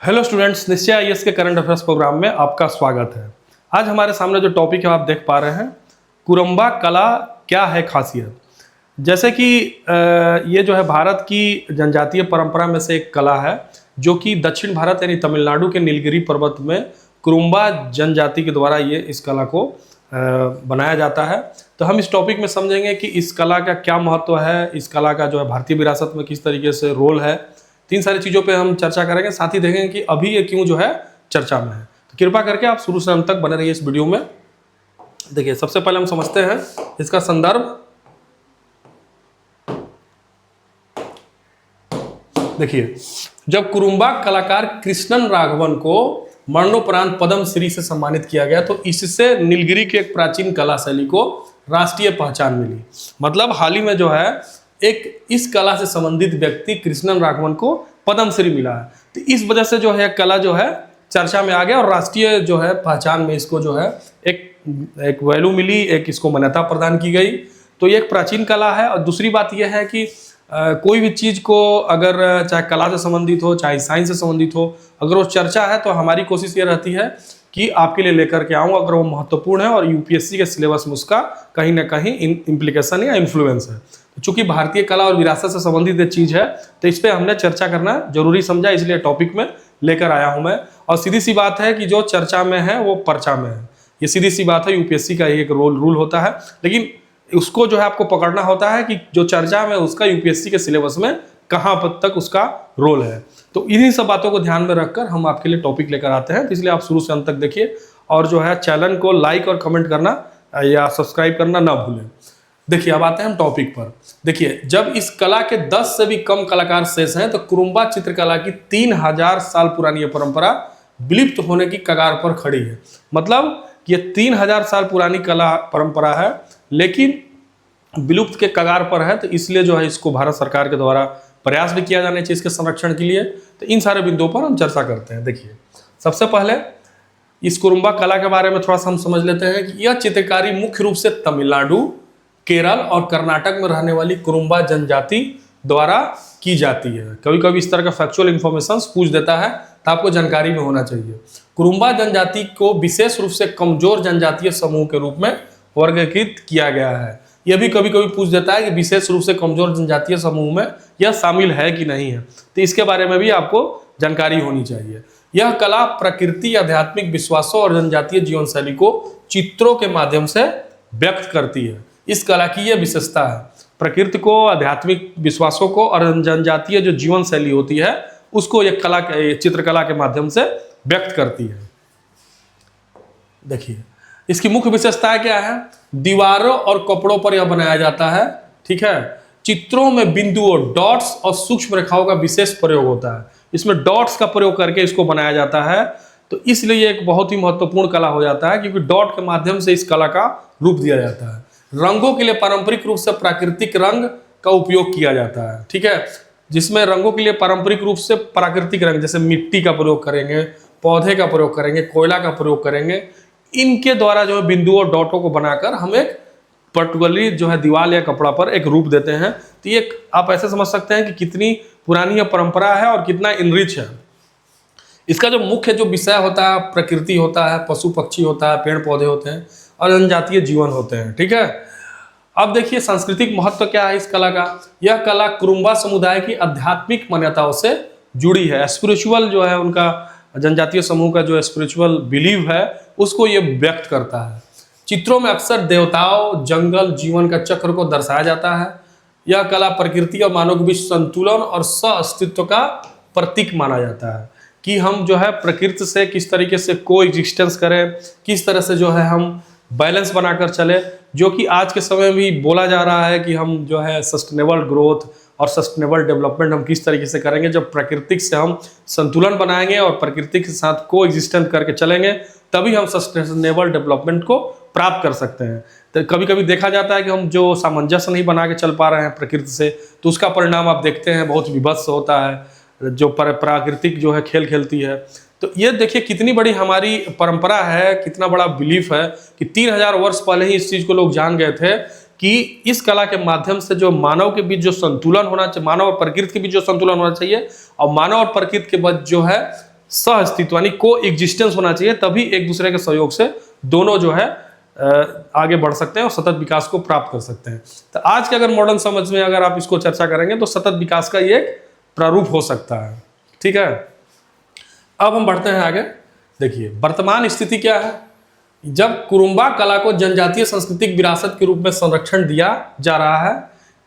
Hello students, निश्चय IAS के current affairs programme में आपका स्वागत है। आज हमारे सामने जो टॉपिक है आप देख पा रहे हैं, कुरुम्बा कला क्या है खासियत। जैसे कि ये जो है भारत की जनजातीय परंपरा में से एक कला है जो कि दक्षिण भारत यानी तमिलनाडु के नीलगिरी पर्वत में कुरुम्बा जनजाति के द्वारा ये इस कला को बनाया जाता है। तो हम इस टॉपिक में समझेंगे कि इस कला का क्या महत्व है, इस कला का जो है भारतीय विरासत में किस तरीके से रोल है। तीन सारी चीज़ों पे हम चर्चा करेंगे, साथ ही देखेंगे कि अभी ये क्यों जो है चर्चा में है। तो कृपया करके आप शुरू से अंत तक बने रहिए इस वीडियो में। देखिए, सबसे पहले हम समझते हैं इसका संदर्भ। देखिए, जब कुरुम्बा कलाकार कृष्णन राघवन को मरणोपरांत पद्म श्री से सम्मानित किया गया तो इससे नीलगिरी की एक प्राचीन कला शैली को राष्ट्रीय पहचान मिली। मतलब हाल ही में जो है एक इस कला से संबंधित व्यक्ति कृष्णन राघवन को पद्मश्री मिला है। तो इस वजह से जो है कला जो है चर्चा में आ गया और राष्ट्रीय जो है पहचान में इसको जो है एक वैल्यू मिली, एक इसको मान्यता प्रदान की गई। तो ये एक प्राचीन कला है। और दूसरी बात यह है कि कोई भी चीज़ को अगर चाहे कला से संबंधित हो चाहे साइंस से संबंधित हो, अगर वो चर्चा है तो हमारी कोशिश ये रहती है कि आपके लिए लेकर के आऊँ अगर वो महत्वपूर्ण है और यूपीएससी के सिलेबस में उसका कहीं ना कहीं इम्प्लीकेशन या इन्फ्लुएंस है। चूंकि भारतीय कला और विरासत से संबंधित एक चीज़ है तो इस पर हमने चर्चा करना जरूरी समझा, इसलिए टॉपिक में लेकर आया हूं मैं। और सीधी सी बात है कि जो चर्चा में है वो पर्चा में है, ये सीधी सी बात है। यूपीएससी का एक रूल होता है, लेकिन उसको जो है आपको पकड़ना होता है कि जो चर्चा में उसका यूपीएससी के सिलेबस में कहाँ तक उसका रोल है। तो इन्हीं सब बातों को ध्यान में रखकर हम आपके लिए टॉपिक लेकर आते हैं। तो इसलिए आप शुरू से अंत तक देखिए और जो है चैनल को लाइक और कमेंट करना या सब्सक्राइब करना ना भूलें। देखिए, अब आते हैं हम टॉपिक पर। देखिए, जब इस कला के 10 से भी कम कलाकार शेष हैं तो कुरुम्बा चित्रकला की 3000 साल पुरानी ये परंपरा विलुप्त होने की कगार पर खड़ी है। मतलब ये 3000 साल पुरानी कला परंपरा है लेकिन विलुप्त के कगार पर है। तो इसलिए जो है इसको भारत सरकार के द्वारा प्रयास भी किया जाना चाहिए इसके संरक्षण के लिए। तो इन सारे बिंदुओं पर हम चर्चा करते हैं। देखिए, सबसे पहले इस कुरुम्बा कला के बारे में थोड़ा सा हम समझ लेते हैं कि यह चित्रकारी मुख्य रूप से तमिलनाडु, केरल और कर्नाटक में रहने वाली कुरुम्बा जनजाति द्वारा की जाती है। कभी कभी इस तरह का फैक्चुअल इंफॉर्मेशन पूछ देता है तो आपको जानकारी में होना चाहिए। कुरुम्बा जनजाति को विशेष रूप से कमजोर जनजातीय समूह के रूप में वर्गीकृत किया गया है। यह भी कभी कभी पूछ देता है कि विशेष रूप से कमजोर जनजातीय समूह में यह शामिल है कि नहीं है, तो इसके बारे में भी आपको जानकारी होनी चाहिए। यह कला प्रकृति, आध्यात्मिक विश्वासों और जनजातीय जीवन शैली को चित्रों के माध्यम से व्यक्त करती है। इस कला की यह विशेषता है, प्रकृति को, आध्यात्मिक विश्वासों को और जनजातीय जो जीवन शैली होती है उसको यह कला चित्रकला के माध्यम से व्यक्त करती है। देखिए, इसकी मुख्य विशेषता क्या है? दीवारों और कपड़ों पर यह बनाया जाता है। ठीक है, चित्रों में बिंदुओं, डॉट्स और सूक्ष्म रेखाओं का विशेष प्रयोग होता है। इसमें डॉट्स का प्रयोग करके इसको बनाया जाता है। तो इसलिए एक बहुत ही महत्वपूर्ण कला हो जाता है क्योंकि डॉट के माध्यम से इस कला का रूप दिया जाता है। रंगों के लिए पारंपरिक रूप से प्राकृतिक रंग का उपयोग किया जाता है। ठीक है, जिसमें रंगों के लिए पारंपरिक रूप से प्राकृतिक रंग जैसे मिट्टी का प्रयोग करेंगे, पौधे का प्रयोग करेंगे, कोयला का प्रयोग करेंगे। इनके द्वारा जो है बिंदुओं, डॉटों को बनाकर हम एक पर्टिकुलरली जो है दीवार या कपड़ा पर एक रूप देते हैं। तो ये आप ऐसे समझ सकते हैं कि कितनी पुरानी यह परंपरा है और कितना इनरिच है। इसका जो मुख्य जो विषय होता है प्रकृति होता है, पशु पक्षी होता है, पेड़ पौधे होते हैं और जनजातीय जीवन होते हैं। ठीक है, अब देखिए सांस्कृतिक महत्व क्या है इस कला का। यह कला कुरुम्बा समुदाय की आध्यात्मिक मान्यताओं से जुड़ी है। स्पिरिचुअल जो है उनका जनजातीय समूह का जो स्पिरिचुअल बिलीव है उसको ये व्यक्त करता है। चित्रों में अक्सर देवताओं, जंगल, जीवन का चक्र को दर्शाया जाता है। यह कला प्रकृति और मानव के बीच संतुलन और सह अस्तित्व का प्रतीक माना जाता है कि हम जो है प्रकृति से किस तरीके से को एग्जिस्टेंस करें, किस तरह से जो है हम बैलेंस बनाकर चले, जो कि आज के समय में भी बोला जा रहा है कि हम जो है सस्टेनेबल ग्रोथ और सस्टेनेबल डेवलपमेंट हम किस तरीके से करेंगे। जब प्राकृतिक से हम संतुलन बनाएंगे और प्रकृति के साथ को एग्जिस्टेंस करके चलेंगे तभी हम सस्टेनेबल डेवलपमेंट को प्राप्त कर सकते हैं। तो कभी कभी देखा जाता है कि हम जो सामंजस्य नहीं बना के चल पा रहे हैं प्रकृति से, तो उसका परिणाम आप देखते हैं बहुत विभत्स होता है जो प्राकृतिक जो है खेल खेलती है। तो ये देखिए कितनी बड़ी हमारी परंपरा है, कितना बड़ा बिलीफ है कि 3000 वर्ष पहले ही इस चीज़ को लोग जान गए थे कि इस कला के माध्यम से जो मानव के बीच जो संतुलन होना चाहिए, मानव और प्रकृति के बीच जो संतुलन होना चाहिए और मानव और प्रकृति के बीच जो है सह अस्तित्व यानी को एग्जिस्टेंस होना चाहिए, तभी एक दूसरे के सहयोग से दोनों जो है आगे बढ़ सकते हैं और सतत विकास को प्राप्त कर सकते हैं। तो आज के अगर मॉडर्न समझ में अगर आप इसको चर्चा करेंगे तो सतत विकास का ये एक प्रारूप हो सकता है। ठीक है, अब हम बढ़ते हैं आगे। देखिए वर्तमान स्थिति क्या है। जब कुरुम्बा कला को जनजातीय सांस्कृतिक विरासत के रूप में संरक्षण दिया जा रहा है,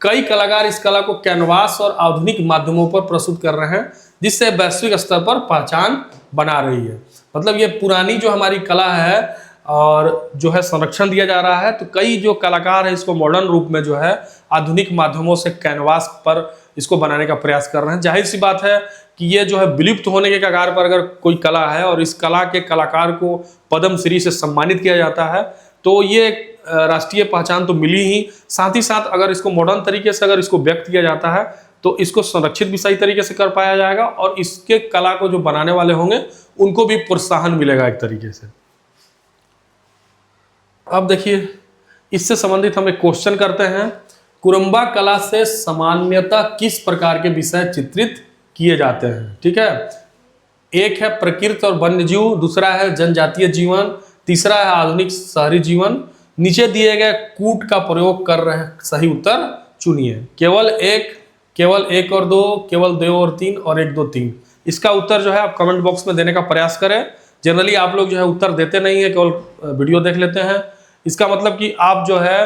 कई कलाकार इस कला को कैनवास और आधुनिक माध्यमों पर प्रस्तुत कर रहे हैं, जिससे वैश्विक स्तर पर पहचान बना रही है। मतलब ये पुरानी जो हमारी कला है और जो है संरक्षण दिया जा रहा है, तो कई जो कलाकार है इसको मॉडर्न रूप में जो है आधुनिक माध्यमों से कैनवास पर इसको बनाने का प्रयास कर रहे हैं। जाहिर सी बात है कि ये जो है विलुप्त होने के कगार पर अगर कोई कला है और इस कला के कलाकार को पद्मश्री से सम्मानित किया जाता है, तो ये राष्ट्रीय पहचान तो मिली ही, साथ साथ अगर इसको मॉडर्न तरीके से अगर इसको व्यक्त किया जाता है तो इसको संरक्षित भी सही तरीके से कर पाया जाएगा और इसके कला को जो बनाने वाले होंगे उनको भी प्रोत्साहन मिलेगा एक तरीके से। अब देखिए इससे संबंधित हम एक क्वेश्चन करते हैं। कुरुम्बा कला से सामान्यतः किस प्रकार के विषय चित्रित किए जाते हैं। ठीक है, एक है प्रकृति और वन्य जीव, दूसरा है जनजातीय जीवन, तीसरा है आधुनिक शहरी जीवन। नीचे दिए गए कूट का प्रयोग कर रहे हैं, सही उत्तर चुनिए। केवल एक और दो, केवल 2 और 3 और 1 2 3। इसका उत्तर जो है आप कमेंट बॉक्स में देने का प्रयास करें। जनरली आप लोग जो है उत्तर देते नहीं है, केवल वीडियो देख लेते हैं। इसका मतलब कि आप जो है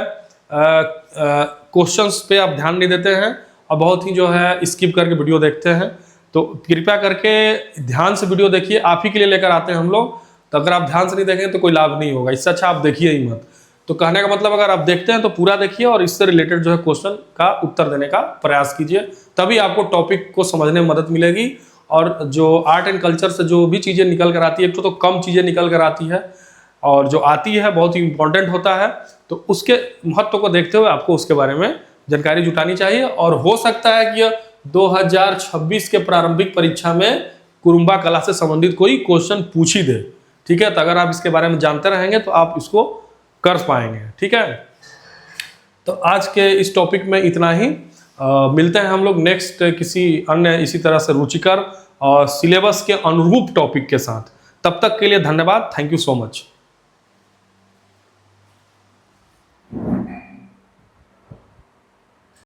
क्वेश्चंस पे आप ध्यान नहीं देते हैं और बहुत ही जो है स्किप करके वीडियो देखते हैं। तो कृपया करके ध्यान से वीडियो देखिए, आप ही के लिए लेकर आते हैं हम लोग। तो अगर आप ध्यान से नहीं देखेंगे तो कोई लाभ नहीं होगा, इससे अच्छा आप देखिए ही मत। तो कहने का मतलब अगर आप देखते हैं तो पूरा देखिए और इससे रिलेटेड जो है क्वेश्चन का उत्तर देने का प्रयास कीजिए, तभी आपको टॉपिक को समझने में मदद मिलेगी। और जो आर्ट एंड कल्चर से जो भी चीज़ें निकल कर आती है, तो कम चीज़ें निकल कर आती है और जो आती है बहुत ही इंपॉर्टेंट होता है, तो उसके महत्व को देखते हुए आपको उसके बारे में जानकारी जुटानी चाहिए। और हो सकता है कि 2026 के प्रारंभिक परीक्षा में कुरुम्बा कला से संबंधित कोई क्वेश्चन पूछ ही दे। ठीक है, तो अगर आप इसके बारे में जानते रहेंगे तो आप इसको कर पाएंगे। ठीक है, तो आज के इस टॉपिक में इतना ही। मिलते हैं हम लोग नेक्स्ट किसी अन्य इसी तरह से रुचिकर और सिलेबस के अनुरूप टॉपिक के साथ। तब तक के लिए धन्यवाद। Thank you so much.